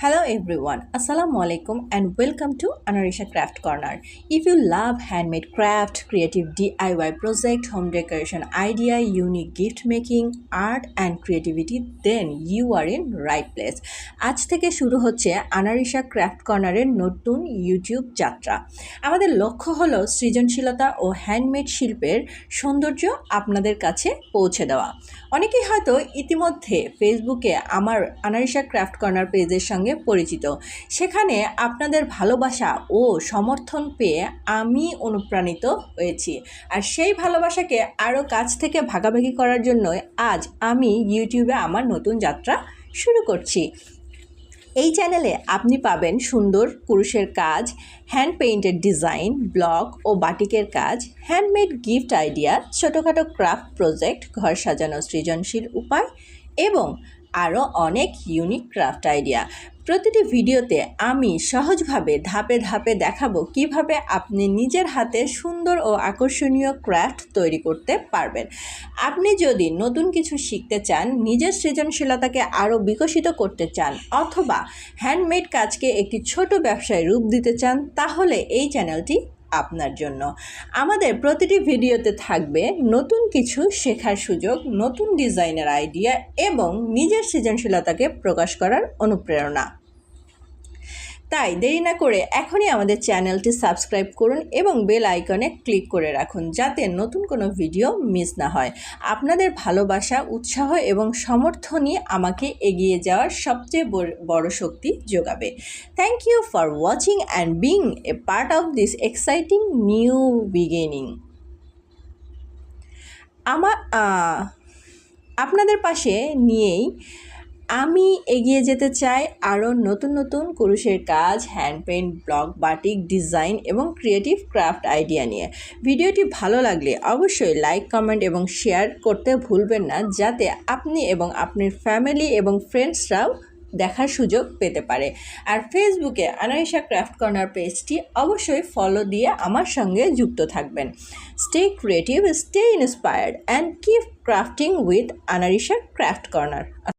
Hello everyone, Assalamu alaikum and welcome to Anarisha Craft Corner. If you love handmade craft, creative DIY project, home decoration idea, unique gift making, art and creativity, then you are in right place. আজ থেকে শুরু হচ্ছে আনারিশা craft কর্নারের নতুন YouTube যাত্রা। আমাদের লক্ষ্য হলো সৃজনশীলতা ও হ্যান্ডমেড শিল্পের সৌন্দর্য আপনাদের কাছে পৌঁছে দেওয়া। অনেকেই হয়তো ইতিমধ্যে ফেসবুকে আমার আনারিশা ক্রাফট কর্নার পেজের সঙ্গে পরিচিত। সেখানে আপনাদের ভালোবাসা ও সমর্থন পেয়ে আমি অনুপ্রাণিত হয়েছি, আর সেই ভালোবাসাকে আরও কাছ থেকে ভাগাভাগি করার জন্যই আজ আমি ইউটিউবে আমার নতুন যাত্রা শুরু করছি। এই চ্যানেলে আপনি পাবেন সুন্দর কুরুশের কাজ, হ্যান্ড পেইন্টেড ডিজাইন, ব্লক ও বাটিকের কাজ, হ্যান্ডমেড গিফট আইডিয়া, ছোটোখাটো ক্রাফট প্রজেক্ট, ঘর সাজানো সৃজনশীল উপায় এবং আরও অনেক ইউনিক ক্রাফট আইডিয়া। প্রতিটি ভিডিওতে আমি সহজভাবে ধাপে ধাপে দেখাবো কিভাবে আপনি নিজের হাতে সুন্দর ও আকর্ষণীয় ক্রাফট তৈরি করতে পারবেন। আপনি যদি নতুন কিছু শিখতে চান, নিজের সৃজনশীলতাকে আরও বিকশিত করতে চান অথবা হ্যান্ডমেড কাজকে একটি ছোট ব্যবসায় রূপ দিতে চান, তাহলে এই চ্যানেলটি আপনার জন্য। আমাদের প্রতিটি ভিডিওতে থাকবে নতুন কিছু শেখার সুযোগ, নতুন ডিজাইনের আইডিয়া এবং নিজের সৃজনশীলতাকে প্রকাশ করার অনুপ্রেরণা। তাই দেরি না করে এখনই আমাদের চ্যানেলটি সাবস্ক্রাইব করুন এবং বেল আইকনে ক্লিক করে রাখুন, যাতে নতুন কোনো ভিডিও মিস না হয়। আপনাদের ভালোবাসা, উৎসাহ এবং সমর্থনই আমাকে এগিয়ে যাওয়ার সবচেয়ে বড় শক্তি যোগাবে। Thank you for watching and being a part of this exciting new beginning. আপনাদের পাশে নিয়েই আমি এগিয়ে যেতে চাই আরও নতুন নতুন কুরুশের কাজ, hand paint, block, batik, design এবং ক্রিয়েটিভ ক্রাফট আইডিয়া নিয়ে। ভিডিওটি ভালো লাগলে অবশ্যই লাইক, কমেন্ট এবং শেয়ার করতে ভুলবেন না, যাতে আপনি এবং আপনার ফ্যামিলি এবং ফ্রেন্ডসরাও দেখার সুযোগ পেতে পারে। আর ফেসবুকে আনারিশা ক্রাফট কর্নার পেজটি অবশ্যই ফলো দিয়ে আমার সঙ্গে যুক্ত থাকবেন। Stay creative, stay inspired and keep crafting with Anarisha craft corner.